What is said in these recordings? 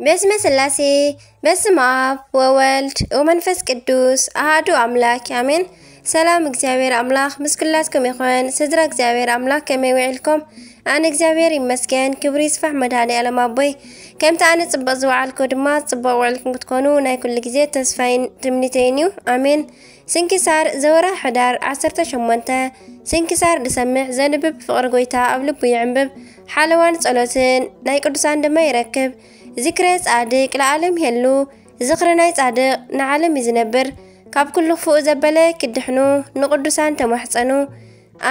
بسم سلاسي بسم آب وولد ومنفس قدوس أحد أملاك آمين. سلام እግዚአብሔር አምላክ ምስክላትኩም ይኹን ስድራ እግዚአብሔር አምላክ ከመይውዕልኩም አነ እግዚአብሔር ይመስገን ክብሪ ይስፋሕ መድኃኔዓለም አቦይ ከምታ አነ ጽብቕ ዝወዓልኩ ድማ ጽብቕ ውዕልኩም ክትኮኑ ናይ ኩሉ ግዜ ተስፋይን ትምኒተይን እዩ አሜን። ስንክሳር ዘወራ ሕዳር 18 ስንክሳር ድሰምዕ ዘንብብ ፍቕሪ ጎይታ ኣብ ልቡ ይዕንብብ ሓለዋን ጸሎትን ናይ ቅዱሳን ድማ ይረክብ ذكر صادق لعالم هلو ذكر ناي صادق نعالم يزنبر كاب كل فوق زبله كدحنو نقدسان تمحصنو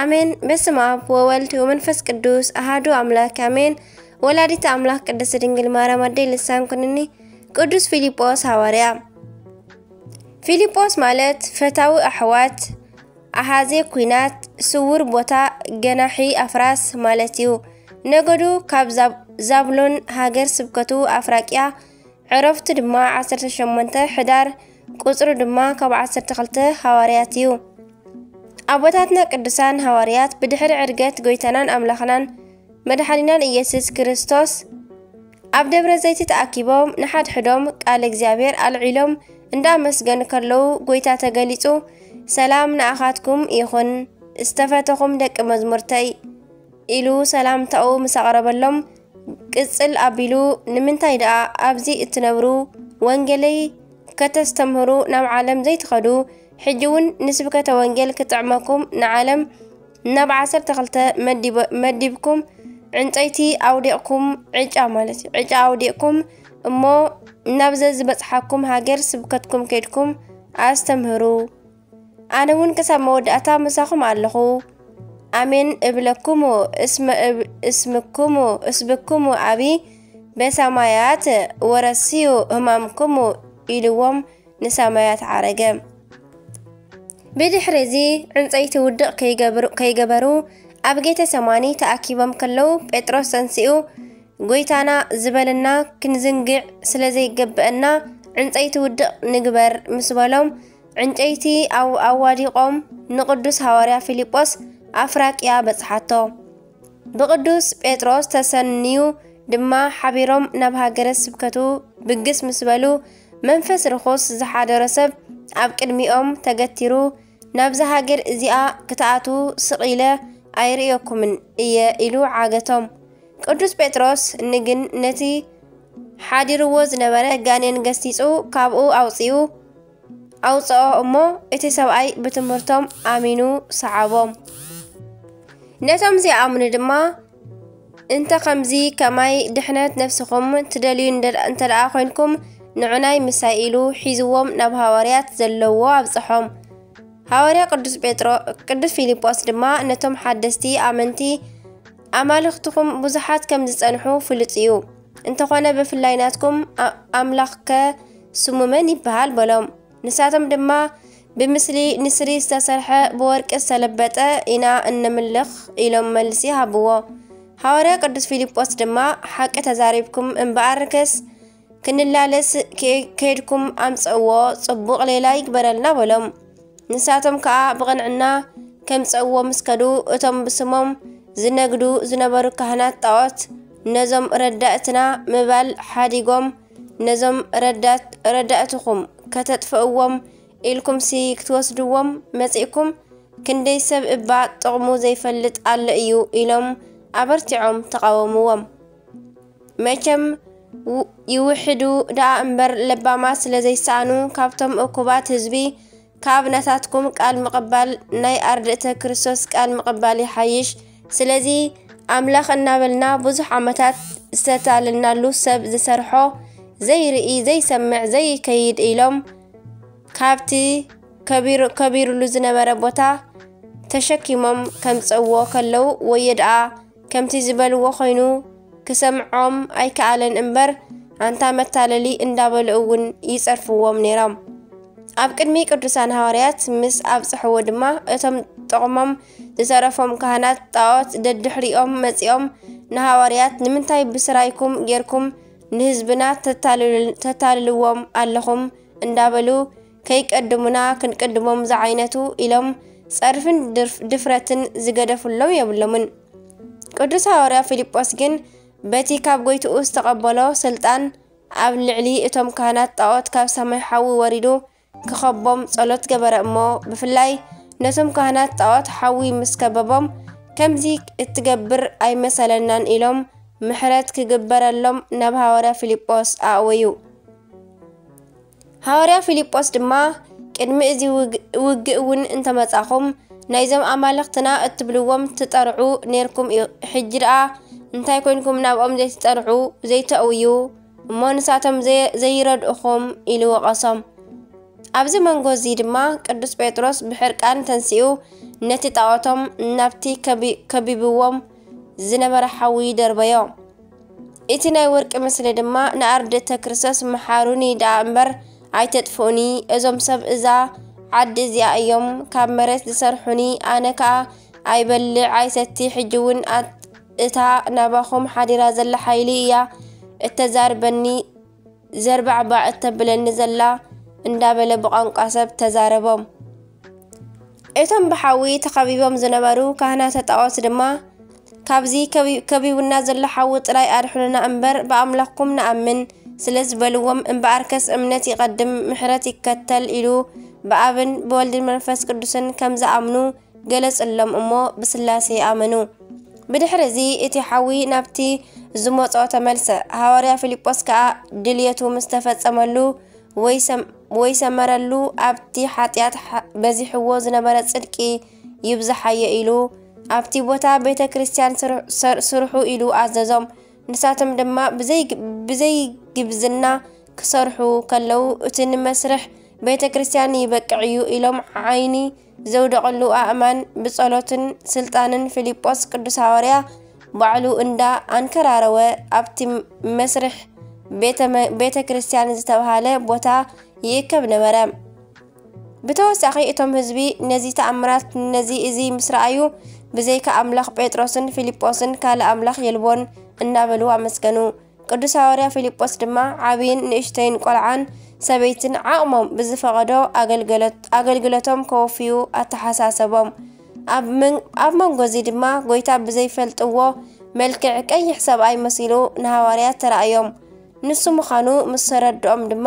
امين بسم اب وولد ومنفس قدوس احد املاك امين. ولاديت املاك قدس ድንግል ማርያም አደይ ልሳን ኩንኒ ቅዱስ ፊልጶስ ሐዋርያ ፊልጶስ ማለት ፈታዊ አሕዋት አሃዜ ኩናት ስውር ቦታ ገናሒ አፍራስ ማለት እዩ። ነገዱ ካብ ዛብሎን ሃገር ስብከቱ አፍራቂያ ዕረፍቱ ድማ 18 ሕዳር ቁጽሩ ድማ ካብ 12 ሐዋርያት እዩ። አቦታትና ቅዱሳን ሐዋርያት ብድሕሪ ዕርገት ጎይታናን አምላኽናን መድኃኒናን ኢየሱስ ክርስቶስ ኣብ ደብረ ዘይት ተኣኪቦም ንሓድሕዶም ቃል እግዚአብሔር አልዒሎም እንዳመስገኑ ከለው ጎይታ ተገሊጹ ሰላም ንኣኻትኩም ይኹን እስተፈተኹም ደቂ መዝሙርተይ ኢሉ ሰላምታኡ መሳቀረበሎም ቅጽል አቢሉ ንምንታይ ደኣ ኣብዚ እትነብሩ ወንጌለይ ከተስተምሩ ናብ ዓለም ዘይትኸዱ ሕጂውን ንስብከተ ወንጌል ክትዕመኩም ንዓለም ናብ 12 መዲብኩም ዕንጨይቲ አውዲቕኩም ዕጫ ማለት ዕጫ አውዲቕኩም እሞ ናብ ዝበጽሓኩም ሃገር ስብከትኩም ከድኩም አስተምህሩ ኣነውን ከሳብ መወዳእታ መሳኹም ኣለኹ አሜን እብለኩም እስብኩም አቢ በሰማያት ወረሲዩ ህማምኩም ኢልዎም ንሰማያት ዓረገ ብድሕሪዚ ዕንጨይቲ ውድቕ ከይገበሩ ኣብ ጌተ ሰማኒ ተኣኪቦም ከለው ጴጥሮስ ተንሲኡ ጎይታና ዝበለና ክንዝንግዕ ስለዘይገበአና ዕንጨይቲ ውድቕ ንግበር ምስ በሎም ዕንጨይቲ ኣዋዲቖም ንቅዱስ ሐዋርያ ፊልጶስ አፍራቂያ በጽሓቶ በቅዱስ ጴጥሮስ ተሰንዩ ድማ ሓቢሮም ናብ ሃገረ ስብከቱ ብግስ ምስበሉ መንፈስ ርኹስ ዝሓደረ ሰብ ኣብ ቅድሚኦም ተገቲሩ ናብ ሃገር እዚኣ ክተኣቱ ስቂለ ኣይርዮኩምን እየ ኢሉ ዓገቶም ቅዱስ ጴጥሮስ ንግን ነቲ ሓዲርዎ ዝነበረ ጋኔን ገስቲጹ ካብኡ ኣውፅኦ እሞ እቲ ሰብኣይ ብትምህርቶም ኣሚኑ ሰዓቦም ነቶም ዝኣምኑ ድማ እንተ ከምዚ ከማይ ድሕነት ነፍስኹም ትደልዩ እንተደኣ ኮይንኩም ንዑናይ ምሳይ ኢሉ ሒዝዎም ናብ ሐዋርያት ዘለዎ ኣብጽሖም ሐዋርያ ቅዱስ ፊልጶስ ድማ ነቶም ሓደስቲ ኣመንቲ ኣማልኽትኩም ብዙሓት ከም ዝጸንሑ ፍሉጥ እዩ እንተኾነ ብፍላይናትኩም ኣምላኽከ ስሙ መን ይበሃል በሎም ንሳቶም ድማ ብምስሊ ንስሪ ዝተሰርሐ በወርቂ ዝተለበጠ ኢና እንምልኽ ኢሎም መልሲ ሃብዎ ሐዋርያ ቅዱስ ፊልጶስ ድማ ሓቂ ተዛሪብኩም እምበኣርከስ ክንላለስ ከይድኩም ኣምጽእዎ ጽቡቕ ሌላ ይግበረልና በሎም ንሳቶም ከዓ ብቕንዕና ከምጽእዎ ምስከዱ እቶም ብስሞም ዝነግዱ ዝነበሩ ካህናት ጣዖት ነዞም ረዳእትና ምባል ሓዲጎም ነዞም ረዳእትኩም ከተጥፍእዎም ኢልኩም ሲ ክትወስድዎም መጺእኩም ክንደይ ሰብ እባ ጥቕሙ ዘይፈልጥ ኣለ እዩ ኢሎም ኣበርቲዖም ተቃወምዎም መቸም ይውሕዱ ደኣ እምበር ለባማ ስለዘይሰኣኑ ካብቶም እኩባት ህዝቢ ካብ ናታትኩም ቃል ምቕባል ናይ ኣርድእተ ክርስቶስ ቃል ምቕባል ይሓይሽ ስለዚ ኣምላኽ እናበልና ብዙሕ ዓመታት ዝተታለልናሉ ሰብ ዝሰርሖ ዘይርኢ ዘይሰምዕ ዘይከይድ ኢሎም ካብቲ ከቢሩሉ ዝነበረ ቦታ ተሸኪሞም ከምጽእዎ ከለው ወየድኣ ከምቲ ዝበልዎ ኮይኑ ክሰምዖም ኣይከኣለን እምበር አንታ መታለሊ እንዳበልኡውን ይጸርፍዎም ነይሮም ኣብ ቅድሚ ቅዱሳን ሐዋርያት ምስ ኣብጽሕዎ ድማ እቶም ጥቕሞም ዝሰረፎም ካህናት ጣዖት ደድሕሪኦም መጺኦም ንሐዋርያት ንምንታይ ብስራይኩም ጌርኩም ንህዝብና ተታልልዎም ኣለኹም እንዳበሉ ከይቀድሙና ክንቀድሞም ዝዓይነቱ ኢሎም ጸርፍን ድፍረትን ዝገደፍሎም የብሎምን ቅዱስ ሐዋርያ ፊልጶስ ግን በቲ ካብ ጎይትኡ ዝተቐበሎ ስልጣን ኣብ ልዕሊ እቶም ካህናት ጣዖት ካብ ሰማይ ሓዊ ወሪዱ ክኸቦም ጸሎት ገበረ እሞ ብፍላይ ነቶም ካህናት ጣዖት ሓዊ ምስ ከበቦም ከምዚ እትገብር ኣይመሰለናን ኢሎም ምሕረት ክግበረሎም ናብ ሐዋርያ ፊልጶስ ኣእወዩ። ሐዋርያ ፊልጶስ ድማ ቅድሚ እዚ ውግእ እውን እንተመጻኹም ናይዞም ኣማልኽትና እትብልዎም ትጠርዑ ነርኩም ሕጂ ደኣ እንታይ ኮይንኩም ናብኦም ዘይትጠርዑ ዘይተእውዩ እሞ ንሳቶም ዘይረድኡኹም ኢሉ ወቐሶም። ኣብዚ መንጎ እዚ ድማ ቅዱስ ጴጥሮስ ብሕርቃን ተንሲኡ ነቲ ጣዖቶም ናብቲ ከቢብዎም ዝነበረ ሓዊ ደርበዮ። እቲ ናይ ወርቂ ምስሊ ድማ ንኣርድእተ ክርስቶስ መሓሩኒ ደኣ እምበር ኣይተጥፍኡኒ እዞም ሰብ እዛ ዓዲ እዚኣ እዮም ካብ መሬት ዝሰርሑኒ ኣነ ከዓ ኣይበልዕ ኣይሰቲ ሕጂ እውን እታ ናባኹም ሓዲራ ዘላ ሓይሊ እያ እተዛርበኒ ዘርባዕባዕ እተብለኒ ዘላ እንዳበለ ብቋንቋ ሰብ ተዛረቦም። እቶም ብሓዊ ተኸቢቦም ዝነበሩ ካህናተ ጣዖት ድማ ካብዚ ከቢቡና ዘሎ ሓዊ ጥራይ ኣድሕኑና እምበር ብኣምላኽኩም ንኣምን ስለ ዝበልዎም እምበኣርከስ እምነት ይቐድም ምሕረት ይከተል ኢሉ ብኣብን ብወልድን መንፈስ ቅዱስን ከም ዝኣምኑ ገለጽሎም እሞ ብስላሴ ኣመኑ። ብድሕሪ እዚ እቲ ሓዊ ናብቲ ዝመጾ ተመልሰ። ሐዋርያ ፊልጶስ ከዓ ድልየቱ ምስ ተፈጸመሉ ወይ ሰመረሉ ኣብቲ ሓጢኣት በዚሕዎ ዝነበረ ጽድቂ ይብዛሓየ ኢሉ ኣብቲ ቦታ ቤተ ክርስቲያን ስርሑ ኢሉ ኣዘዞም። ንሳቶም ድማ ብዘይ ግብዝና ክሰርሑ ከለው እቲ ንመስርሕ ቤተ ክርስቲያን ይበቅዕ እዩ ኢሎም ዓይኒ ዘውደቐሉ ኣእማን ብጸሎትን ስልጣንን ፊልጶስ ቅዱስ ሐዋርያ ባዕሉ እንዳ አንከራረወ ኣብቲ መስርሕ ቤተ ክርስቲያን ዝተባሃለ ቦታ ይእከብ ነበረ። ብተወሳኺ እቶም ህዝቢ ነዚ ተኣምራት ነዚ እዚ ምስረኣዩ ብዘይካ ኣምላኽ ጴጥሮስን ፊልጶስን ካልእ ኣምላኽ የልቦን እናበሉ ኣመስገኑ። ቅዱስ ሐዋርያ ፊልጶስ ድማ ዓብይን ንእሽተይን ቆልዓን ሰበይትን ዓቕሞም ብዝፈቐዶ ኣገልግሎቶም ከወፍዩ ኣተሓሳሰቦም። ኣብ መንጎ እዚ ድማ ጎይታ ብዘይፈልጥዎ መልክዕ ቀይሕ ሰብኣይ መሲሉ ንሐዋርያት ተራእዮም። ንሱ ምዃኑ ምስ ተረድኦም ድማ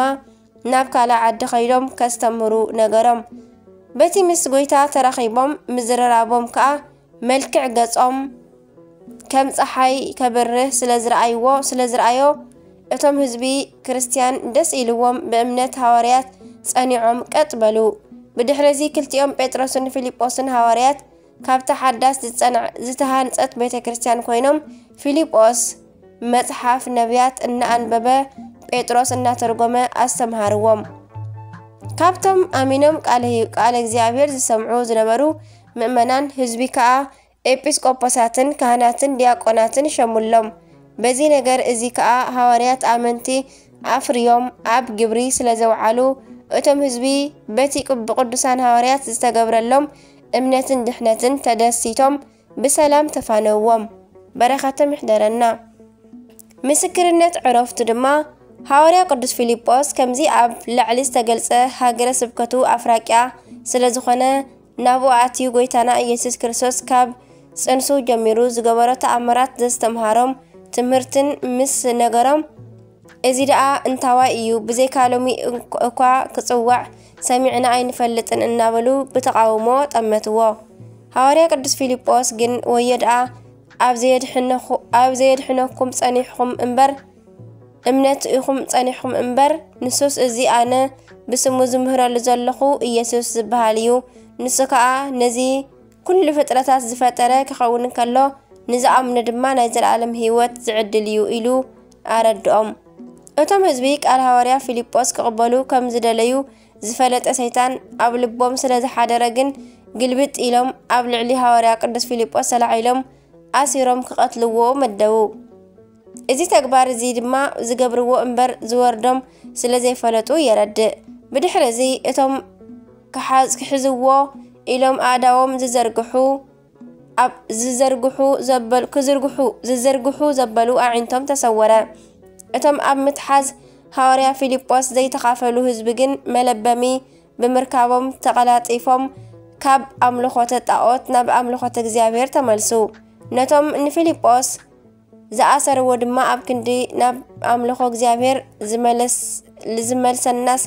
ናብ ካልእ ዓዲ ኸይዶም ከስተምህሩ ነገሮም። በቲ ምስ ጎይታ ተራኺቦም ምዝረራቦም ከዓ መልክዕ ገጾም ከም ፀሓይ ከበርህ ስለዝረኣዮ እቶም ህዝቢ ክርስቲያን ደስ ኢልዎም ብእምነት ሐዋርያት ጸኒዖም ቀጥ በሉ። ብድሕሪ እዚ ክልቲኦም ጴጥሮስን ፊልጶስን ሐዋርያት ካብታ ሓዳስ ዝተሃንጸት ቤተ ክርስቲያን ኮይኖም ፊልጶስ መጽሓፍ ነቢያት እናኣንበበ ጴጥሮስ እናተርጎመ ኣስተምሃርዎም። ካብቶም ኣሚኖም ቃለ እግዚአብሔር ዝሰምዑ ዝነበሩ ምእመናን ህዝቢ ከዓ ኤጲስቆጶሳትን ካህናትን ዲያቆናትን ሸሙሎም። በዚ ነገር እዚ ከዓ ሐዋርያት ኣመንቲ ኣፍርዮም ኣብ ግብሪ ስለዘውዓሉ እቶም ህዝቢ በቲ ብቅዱሳን ሐዋርያት ዝተገብረሎም እምነትን ድሕነትን ተደሲቶም ብሰላም ተፋነዎም። በረኸቶም ይሕደረና። ምስክርነት ዕረፍቱ ድማ ሐዋርያ ቅዱስ ፊልጶስ ከምዚ ኣብ ላዕሊ ዝተገልጸ ሃገረ ስብከቱ ኣፍራቅያ ስለዝኾነ ናብኡ ኣትዩ ጎይታና ኢየሱስ ክርስቶስ ካብ ጽንሱ ጀሚሩ ዝገበሮ ተኣምራት ዘስተምሃሮም ትምህርትን ምስ ነገሮም እዚ ደኣ እንታዋይ እዩ ብዘይካሎሚ እኳ ክጽዋዕ ሰሚዕና ኣይንፈልጥን እናበሉ ብተቃውሞ ጠመትዎ። ሐዋርያ ቅዱስ ፊልጶስ ግን ወየድኣ ኣብ ዘየድሕነኩም ጸኒሕኩም እምበር እምነት ኢኹም ጸኒሕኩም እምበር ንሱስ እዚ ኣነ ብስሙ ዝምህረሉ ዘለኹ ኢየሱስ ዝበሃል እዩ። ንሱ ከዓ ነዚ ኩሉ ፍጥረታት ዝፈጠረ ክኸውን ከሎ ንዝኣምኑ ድማ ናይ ዘለዓለም ህይወት ዝዕድል እዩ ኢሉ ኣረድኦም። እቶም ህዝቢ ቃል ሐዋርያ ፊልጶስ ክቕበሉ ከም ዝደለዩ ዝፈለጠ ሰይጣን ኣብ ልቦም ስለዝሓደረ ግን ግልብጥ ኢሎም ኣብ ልዕሊ ሐዋርያ ቅዱስ ፊልጶስ ተላዒሎም ኣሲሮም ክቐትልዎ መደቡ። እዚ ተግባር እዚ ድማ ዝገብርዎ እምበር ዝወርዶም ስለዘይፈለጡ የረድእ። ብድሕሪ እዚ እቶም ክሕዝዎ ኢሎም ኣእዳዎም ዝዘርግሑ ዘበሉ ኣዒንቶም ተሰወረ። እቶም ኣብ ምትሓዝ ሐዋርያ ፊልጶስ ዘይተኻፈሉ ህዝቢ ግን መለበሚ ብምርካቦም ተቐላጢፎም ካብ ኣምልኾተ ጣዖት ናብ ኣምልኾተ እግዚአብሔር ተመልሱ። ነቶም ንፊልጶስ زأسروا دما أب كندي ناب أملخو እግዚአብሔር ዝመልሰናስ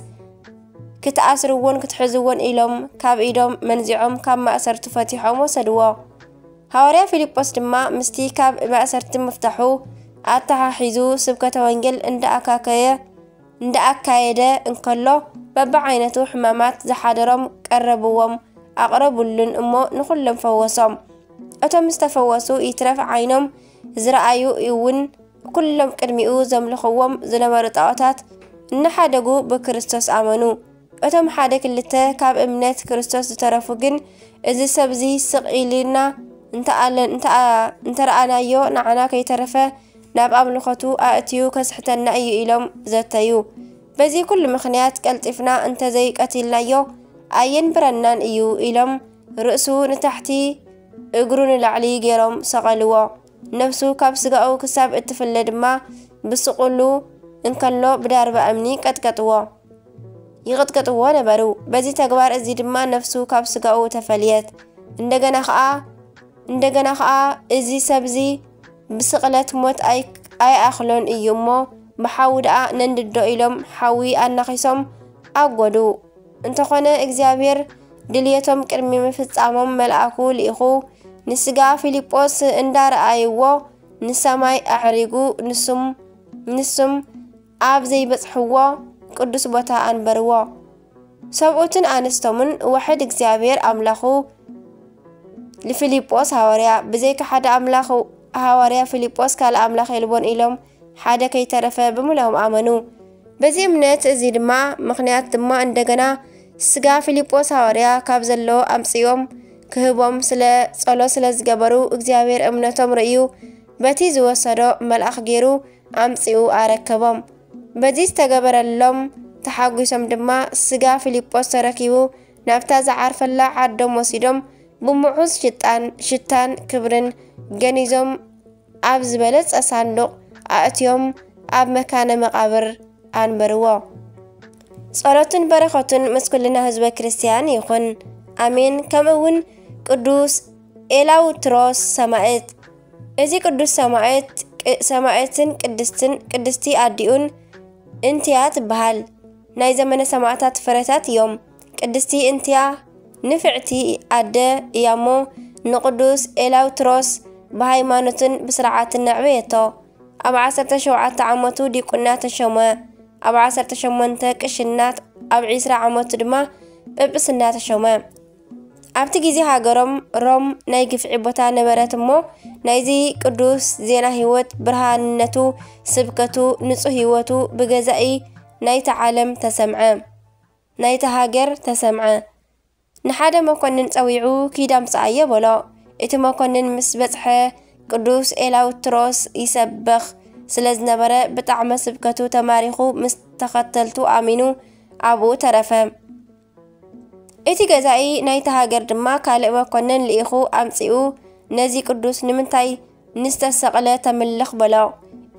ክትኣስርዎን ክትሕዝዎን ኢሎም ካብ ኢዶም መንዚዖም ካብ ማእሰርቲ ፈቲሖም ወሰድዎ ሐዋርያ ፊልጶስ ድማ ምስቲ ካብ ማእሰርቲ መፍታሑ ኣተሓሒዙ ስብከተ ወንጌል እንዳኣካየደ እንከሎ በብዓይነቱ ሕማማት ዝሓደሮም ቀረብዎም ኣቅረቡልን እሞ ንኹሎም ፈወሶም እቶም ዝተፈወሱ ይትረፍ ዓይኖም ዝረአዩ እውን ኩሎም ቅድሚኡ ዘምልኽዎም ዝነበሩ ጣዖታት እንሓደጉ በክርስቶስ ኣመኑ እቶም ሓደ ክልተ ካብ እምነት ክርስቶስ ዝተረፉ ግን እዚ ሰብዚ ስቕኢልና እንተረኣናዮ ንዓና ከይተረፈ ናብ ኣምልኾቱ ኣእትዩ ከስሕተና እዩ ኢሎም ዘተዩ በዚ ኩሉ ምኽንያት ቀልጢፍና እንተዘይቀቲልናዮ ኣየንብረናን እዩ ኢሎም ርእሱ ንታሕቲ እግሩ ንላዕሊ ገይሮም ሰቐልዎ ነፍሱ ካብ ስጋኡ ክሳብ እትፍለ ድማ ብስቁሉ እንከሎ ብዳርባ እምኒ ቀጥቀጥዎ ይቅጥቀጥዎ ነበሩ በዚ ተግባር እዚ ድማ ነፍሱ ካብ ስጋኡ ተፈልየት እንደገና ኸኣ እዚ ሰብዚ ብስቕለት ሞት ኣይ ኣኽሎን እዩ እሞ ብሓዊ ደኣ ነንድዶ ኢሎም ሓዊ ኣናኺሶም ኣጎዱ እንተኾነ እግዚአብሔር ድልየቶም ቅድሚ ምፍጻሞም መልአኩ ልኢኹ ንስጋ ፊልጶስ እንዳረኣይዎ ንሰማይ ኣዕሪጉ ንሱም ኣብ ዘይበጽሕዎ ቅዱስ ቦታ አንበርዎ ሰብኡትን ኣንስቶምን ወሕድ እግዚአብሔር ኣምላኹ ለፊልጶስ ሐዋርያ ብዘይካ ሓደ ኣምላኽ ሐዋርያ ፊልጶስ ካል ኣምላኽ የልቦን ኢሎም ሓደ ከይተረፈ ብምሎም ኣመኑ በዚ እምነት እዚ ድማ ምኽንያት ድማ እንደገና ስጋ ፊልጶስ ሐዋርያ ካብ ዘሎ ኣምጽዮም ክህቦም ስለ ዝገበሩ እግዚአብሔር እምነቶም ርእዩ በቲ ዝወሰዶ መልአኽ ገይሩ ኣምጽኡ አረከቦም በዚ ዝተገበረሎም ተሓጒሶም ድማ ስጋ ፊልጶስ ተረኪቡ ናብታ ዝዓርፈላ ዓዶም ወሲዶም ብምዑዝ ሽታን ክብርን ገኒዞም ኣብ ዝበለጸ ሳንዱቕ ኣእትዮም ኣብ መካነ መቃብር አንበርዎ ጸሎትን በረኸትን መስኩልና ህዝበ ክርስቲያን ይኹን አሜን ከምውን ቅዱስ ኤላውትሮስ ሰማዕት እዚ ቅዱስ ሰማዕትን ቅድስቲ አዲኡን እንቲያ ትበሃል ናይ ዘመነ ሰማዕታት ፍረታት እዮም ቅድስቲ እንቲያ ንፍዕቲ አደ እያሞ ንቅዱስ ኤላውትሮስ በሃይማኖትን ብስርዓትን ነዕበየቶ ኣብ 17 ዓመቱ ዲቁና ተሾመ ኣብ 18 ቅሽናት ኣብ 20 ዓመቱ ድማ ጵጵስና ተሾመ ኣብቲ ጊዜ ሃገሮም ሮም ናይ ግፍዒ ቦታ ነበረት እሞ ናይዚ ቅዱስ ዜና ህይወት ብርሃንነቱ ስብከቱ ንጹህ ህይወቱ ብገዛኢ ናይቲ ዓለም ተሰምዐ ናይቲ ሃገር ተሰምዐ ንሓደ መኮንን ጸዊዑ ኪዳምጽኣየ በሎ እቲ መኮንን ምስ በጽሐ ቅዱስ ኤላውትሮስ ይሰበኽ ስለዝነበረ ብጣዕመ ስብከቱ ተማሪኹ ምስ ተኸተልቱ ኣሚኑ ኣብኡ ተረፈ እቲ ገዛኢ ናይቲ ሃገር ድማ ካልእ መኮንን ልኢኹ ኣምጽኡ ነዚ ቅዱስ ንምንታይ ንስተሰቕለ ተምልኽ በሎ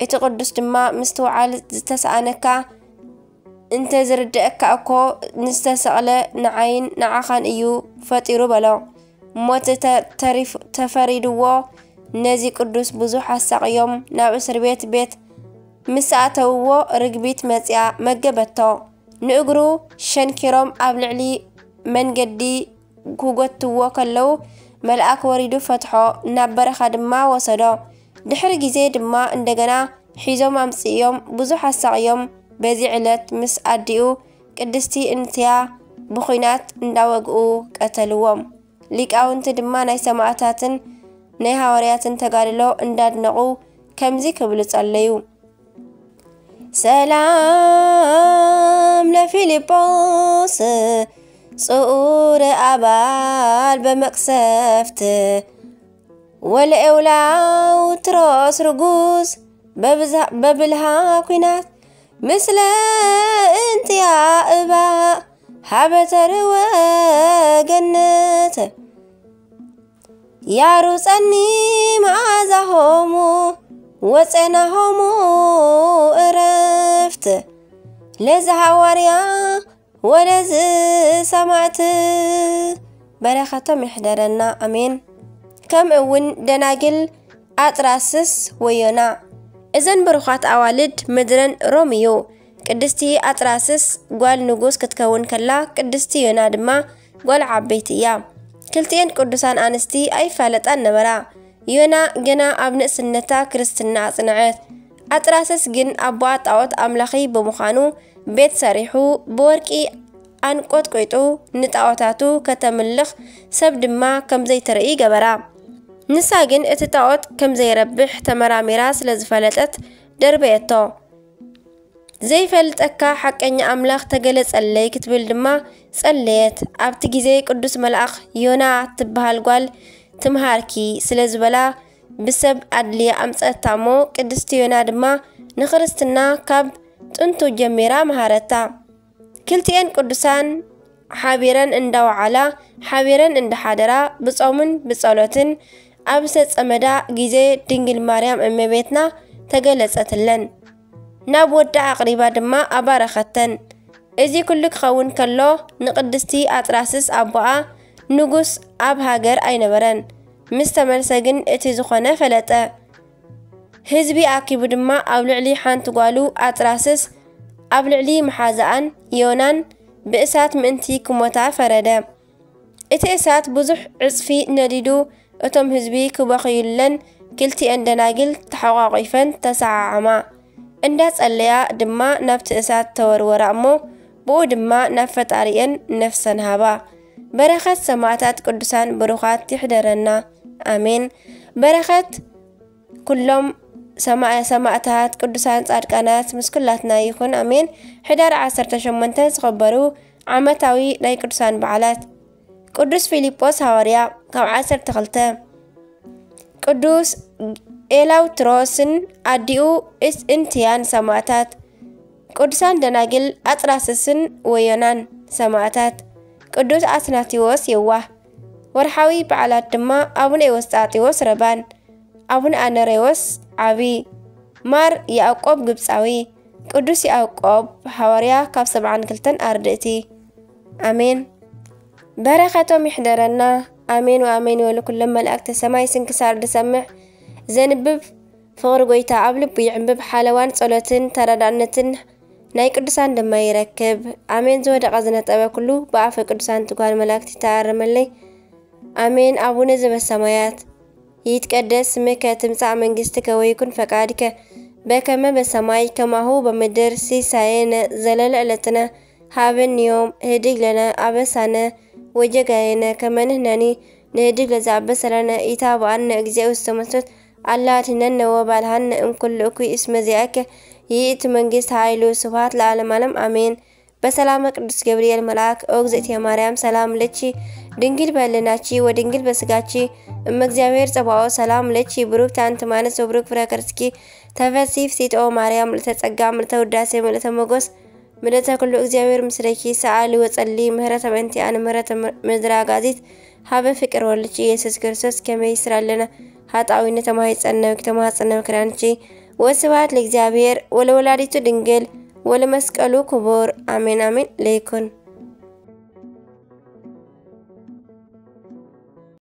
እቲ ቅዱስ ድማ ምስ ተውዓል ዝተሰኣነካ እንተ ዝርድአካ እኮ ንስተሰቕለ ንዓይን ንዓኻን እዩ ፈጢሩ በሎ ሞት ተፈሪድዎ ነዚ ቅዱስ ብዙሕ ኣሳቕዮም ናብ እስር ቤት ምስኣተውዎ ርግቢት መጽያ መገበቶ ንእግሩ ሸንኪሮም ኣብ ልዕሊ መንገዲ ኩጎትዎ ከለው መልአክ ወሪዱ ፈትሖ ናብ በረኻ ድማ ወሰዶ ድሕሪ ጊዜ ድማ እንደገና ሒዞም ኣምጽዮም ብዙሕ ኣሳቕዮም በዚ ዕለት ምስ ኣዲኡ ቅድስቲ እንቲያ ብኹናት እንዳወግኡ ቀተልዎም ሊቃውንቲ ድማ ናይ ሰማዕታትን ናይ ሐዋርያትን ተጋድሎ እንዳድነቁ ከምዚ ክብሉ ጸለዩ ሰላም ለፊልጶስ ጽኡር ኣባል በመቅሰፍት ወለኤውላውትሮስ ርጉዝ በብልሃ ኩናት ምስለ እንቲያ እባ ሃበተርወ ገነት ያሩጸኒ መዓዛሆሙ ወጸናሆሙ እረፍት ለዛ ሐዋርያ ወለዝ ሰማዕት በረኸቶም ይሕደረና አሜን ከም እውን ደናግል أطراسس ويونا إذن بروخات أوالد مدرن روميو قدستي أطراسس قوال نغوس كتكون كلا قدستي يونا دما قوال عبيتيا كلتين قدسان آنستي أي فالتان نبرا يونا جنا أبناء سنتا كريستنا صنعت أطراسس جن أبوات أوت أملاخي بمخانو بيت سريحو بوركي أنقود قيتو نتاوتاتو كتملخ سب دما كم زي ترئي جبرا نسا جن اتتاوت كم زي ربح تمرا ميراس لزفلتت دربيتو زي فلتأكا حق أني أملاخ تقلت اللي كتبل دما سأليت أبتكي زي قدس ملأخ يونا تبهالقوال تمهاركي سلزبلا بسب أدلي أمسأت تامو قدستي يونا دما نخرستنا كاب تنتو جميرا مهارتا كلتين قدسان حابيران اندو على حابيران اند حادرا بصومن بصولتن أبسط أمدا جيزي دنجل مريم أمي بيتنا تقلتلن ناب ودع قريبا دما أبارختن إذي كلك خون كلو نقدستي أطراسس أبوعا نغوس أب هاجر أينبرن مستمرسجن اتزخنا فلتا هزبي أكيب دما أبلعلي حان تقالو أطراسس أبلعلي محازان يونان بإسات منتي كموتا فردا إتئسات بزح عصفي نديدو أتم هزبي كبخيلن كلتي أندناجل تحقاقيفن تسعاما انداس الليا دما نفت إسات تورور أمو بو دما نفت أريان نفسن هابا برخت سماعتات قدسان بروخات تحضرنا آمين برخت كلهم سماعتات قدسان صادقانات مسكلاتنا يكون آمين حدار 18 زخبرو عامتاوي ناي قدسان بعلات قدس فيليبوس هاوريا كم 10 قدوس إلاو تروسن أديو إس انتيان سماعتات قدسان دناجل أطراسسن ويونان سماعتات قدوس أثناتيوس يوه ورحاوي بعلات دما أبن إيوستاتيوس ربان أبن أنريوس عبي مار يعقوب قبساوي قدوس يعقوب حواريا كاب 7 أردئتي آمين بركاتهم يحضرنا آمين وآمين ولكل ملائكة سماي سنكسار دسمع زنبب فغر قويتا عبلب ويعنبب حالوان صلوتن تردعنتن ناي قدسان دما يركب آمين زود غزنة أبا كله بعفة قدسان تقال ملاكتي تعرم اللي آمين أبونا زب السمايات يتقدس سمك تمسع منجستك ويكون فقادك بكما بسماي كما هو بمدر سيساين زلال علتنا هابن يوم هديك لنا أبسانا وجاقاينا كمان هناني نهديك لزعبس لنا إتابو عنا أجزاء السمسوت الله تنن وبالهن إن كل أكوي اسم زيك يئت منجست هايلو سبحات العالم علم آمين بسلامة قدس جبريل ملاك أوغزت يا مريم سلام لتشي دنجل بالناتشي ودنجل بسقاتشي أمك زيامير صباو سلام لتشي بروك تانت مانس وبروك فراكرسكي تفاسيف سيت أو مريم لتتسقام لتوداسي ملتمقوس مدتا كل أغزيامير مسريكي سعالي وصلي مهرة بنتي أنا مهرة مدرا غازيت هابا فكر والتشي يسوس كرسوس كما يسرى لنا هاتعوينة تماهيس أنه كتماهيس أنه كرانشي وسبات لإغزيامير ولولاديتو دنجل ولمسكالو كبور آمين آمين ليكن